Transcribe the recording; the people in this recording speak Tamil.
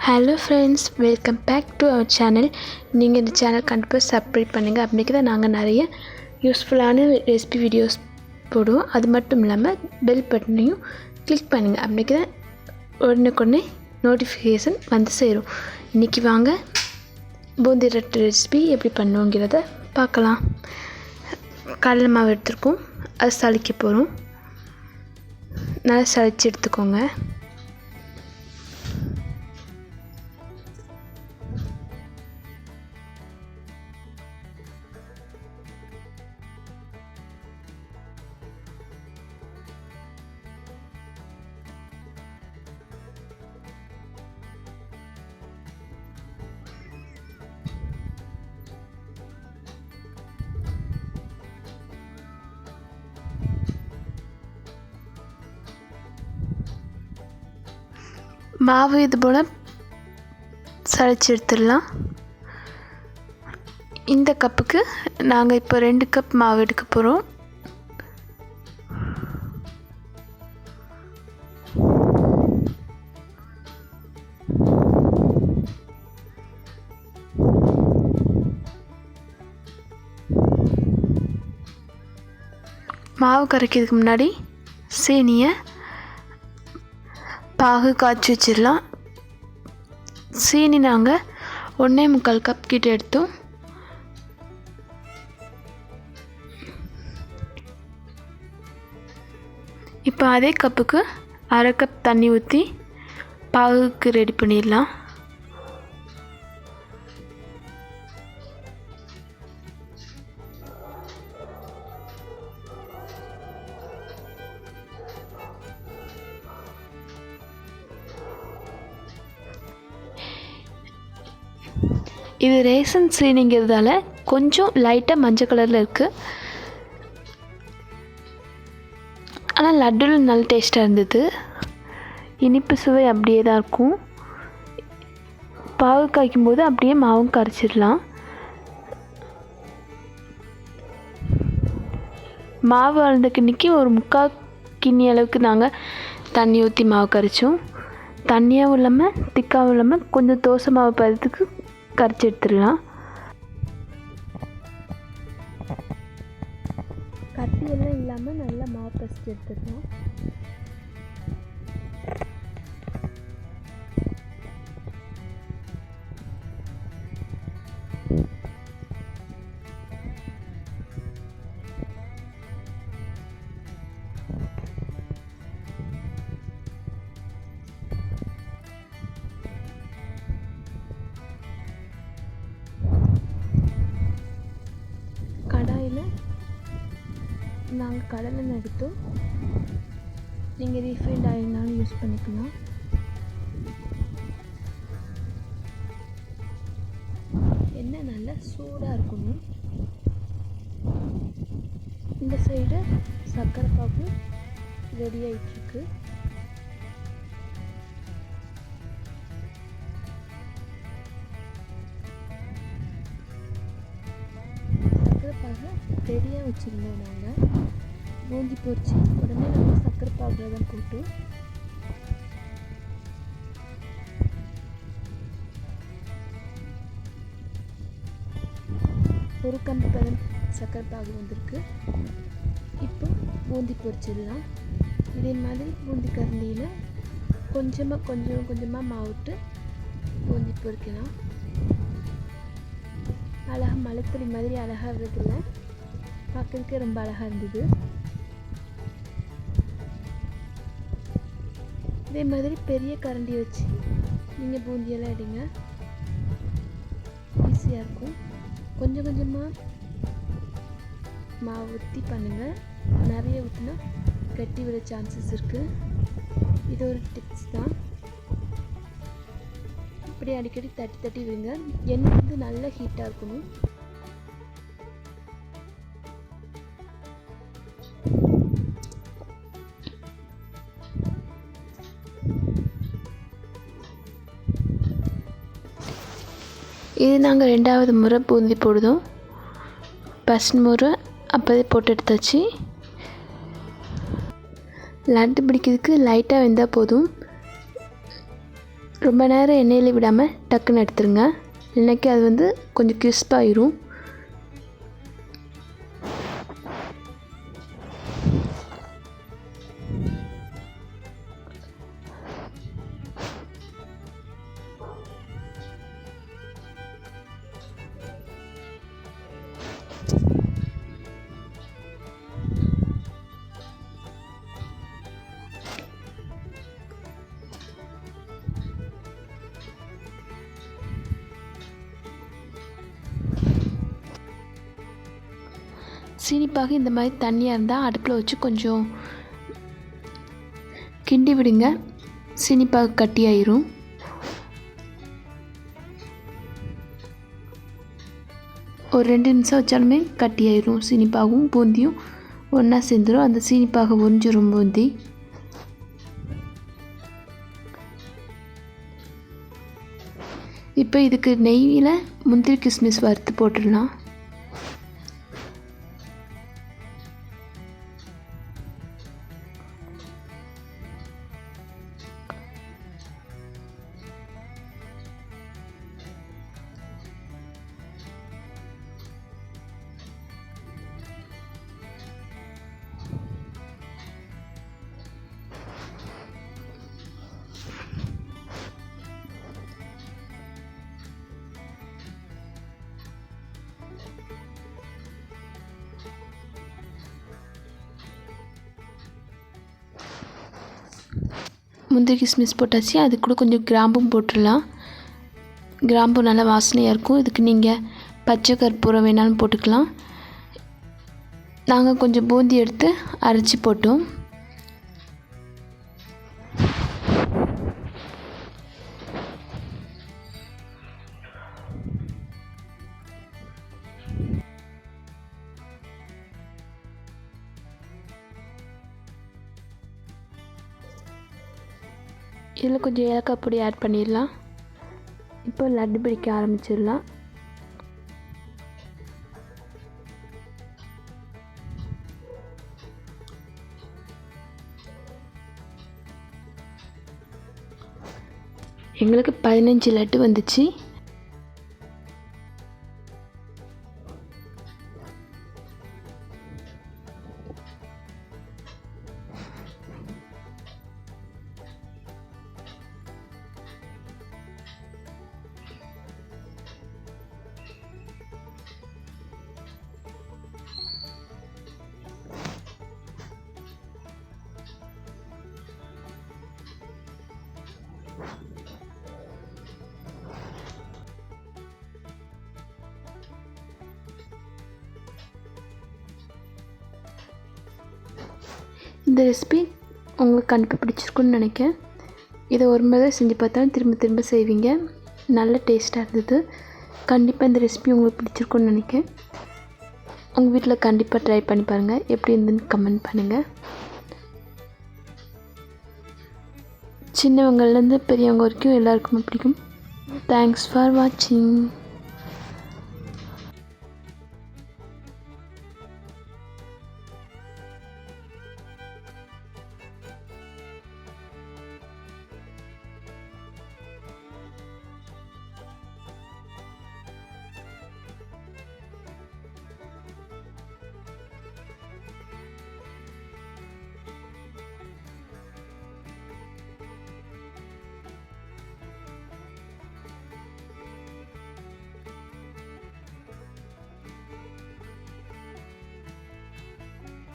Hello friends, welcome back to our channel. நீங்கள் இந்த சேனல் கண்டிப்பாக சப்ஸ்கிரைப் பண்ணுங்கள். அப்படிக்கு தான் நாங்கள் நிறைய யூஸ்ஃபுல்லான ரெசிபி வீடியோஸ் போடுவோம். அது மட்டும் இல்லாமல் பெல் பட்டனையும் கிளிக் பண்ணுங்கள். அப்படிக்கு தான் உடனுக்குடனே நோட்டிஃபிகேஷன் வந்து சேரும். இன்றைக்கி வாங்க பூந்தி லட்டு ரெசிபி எப்படி பண்ணுவோங்கிறத பார்க்கலாம். கடலை மாவு எடுத்துருக்கோம், அது சலிக்க போகிறோம். நல்லா சலிச்சு எடுத்துக்கோங்க. மாவு இது போல் சளிச்சு எடுத்துடலாம். இந்த கப்புக்கு நாங்கள் இப்போ 2 கப் மாவு எடுக்க போகிறோம். மாவு கரைக்கிறதுக்கு முன்னாடி சீனியை பாகு காய்ச்சி வச்சிடலாம். சீனி நாங்கள் 1.25 கப் கிட்ட எடுத்தோம். இப்போ அதே கப்புக்கு 1/2 கப் தண்ணி ஊற்றி பாகுக்கு ரெடி பண்ணிடலாம். இது ரேசன் சீனிங்கிறதால கொஞ்சம் லைட்டாக மஞ்சள் கலரில் இருக்குது. ஆனால் லட்டுவில் நல்ல டேஸ்ட்டாக இருந்தது. இனிப்பு சுவை அப்படியே தான் இருக்கும். பாகு காய்க்கும் போது அப்படியே மாவும் கரைச்சிடலாம். மாவு அளந்த கிண்ணிக்கு ஒரு 3/4 கிண்ணி அளவுக்கு நாங்கள் தண்ணி ஊற்றி மாவு கரைச்சோம். தண்ணியாகவும் இல்லாமல் திக்காகவும் இல்லாமல் கொஞ்சம் தோசை மாவு பதத்துக்கு கரைச்சி எடுத்துடலாம். கட்டியெல்லாம் இல்லாமல் நல்லா மாவு பசிச்சு எடுத்துடலாம். கடாயில் நாங்கள் கடலெண்ணெய் எடுத்தோம். நீங்கள் ரீஃபைண்ட் ஆயில்னாலும் யூஸ் பண்ணிக்கலாம். எண்ணெய் நல்லா சூடாக இருக்கணும். இந்த சைடு சர்க்கரை பாகு ரெடி ஆகிட்டுருக்கு. ரெடியாக வச்சுருந்தோம். நாங்கள் பூந்தி பொரிச்சு உடனே நாங்கள் சர்க்கரை பாகில் தான் போட்டு ஒரு கம்பு பதம் சர்க்கரை பாகு வந்திருக்கு. இப்போ பூந்தி பொரிச்சிடலாம். இதே மாதிரி பூந்தி கரண்டியில் கொஞ்சமாக மாவுட்டு பூந்தி பொரிக்கலாம். அழகாக மலைத்துளி மாதிரி அழகாக இருக்குல்ல, பார்க்கறதுக்கே ரொம்ப அழகாக இருந்தது. இதே மாதிரி பெரிய கரண்டி வச்சு நீங்கள் பூந்தியெல்லாம் எடுங்க, ஈஸியாக இருக்கும். கொஞ்சம் கொஞ்சமாக மாவு ஊற்றி பண்ணுங்கள். நிறைய ஊற்றினா கட்டி விட சான்சஸ் இருக்குது. இது ஒரு டிப்ஸ் தான். இப்படி அடிக்கடி தட்டி விடுங்க. எண்ணெய் வந்து நல்லா ஹீட்டாக இருக்கணும். இது நாங்கள் 2வது முறை பூந்தி போடுதோம். ஃபஸ்ட் முறை அப்போதே போட்டு எடுத்தாச்சு. லட்டு பிடிக்கிறதுக்கு லைட்டாக வெந்தால் போதும். ரொம்ப நேரம் எண்ணெயில் விடாமல் டக்குன்னு எடுத்துருங்க, இல்லைனாக்கி அது வந்து கொஞ்சம் கிறிஸ்பாயிரும். சீனிப்பாகு இந்த மாதிரி தண்ணியாக இருந்தால் அடுப்பில் வச்சு கொஞ்சம் கிண்டி விடுங்க, சீனிப்பாகு கட்டியாயிரும். ஒரு 2 நிமிஷம் வச்சாலுமே கட்டியாயிரும். சீனிப்பாகும் பூந்தியும் ஒன்றா சேர்ந்துடும், அந்த சீனிப்பாகை உறிஞ்சிரும் பூந்தி. இப்போ இதுக்கு நெய்யில் முந்திரி கிஸ்மிஸ் வறுத்து போட்டுடலாம். முந்திரி கிஸ்மிஸ் போட்டாச்சு, அது கூட கொஞ்சம் கிராம்பும் போட்டுடலாம். கிராம்பு நல்லா வாசனையாக இருக்கும். இதுக்கு நீங்கள் பச்சை கற்பூரம் வேணாலும் போட்டுக்கலாம். நாங்கள் கொஞ்சம் பூந்தி எடுத்து அரைச்சி போட்டோம். இதில் கொஞ்சம் ஏலக்காய் பொடி ஆட் பண்ணிடலாம். இப்போ லட்டு பிடிக்க ஆரம்பிச்சிடலாம். எங்களுக்கு 15 லட்டு வந்துச்சு. இந்த ரெசிபி உங்களுக்கு கண்டிப்பாக பிடிச்சிருக்குன்னு நினைக்கிறேன். இதை ஒரு முறை செஞ்சு பார்த்தாலும் திரும்ப திரும்ப செய்வீங்க. நல்ல டேஸ்ட்டாக இருந்தது. கண்டிப்பாக இந்த ரெசிபி உங்களுக்கு பிடிச்சிருக்குன்னு நினைக்கிறேன். உங்கள் வீட்டில் கண்டிப்பாக ட்ரை பண்ணி பாருங்கள். எப்படி இருந்துன்னு கமெண்ட் பண்ணுங்கள். சின்னவங்கள்லேருந்து பெரியவங்க வரைக்கும் எல்லாருக்குமே பிடிக்கும். தேங்க்ஸ் ஃபார் வாட்சிங்.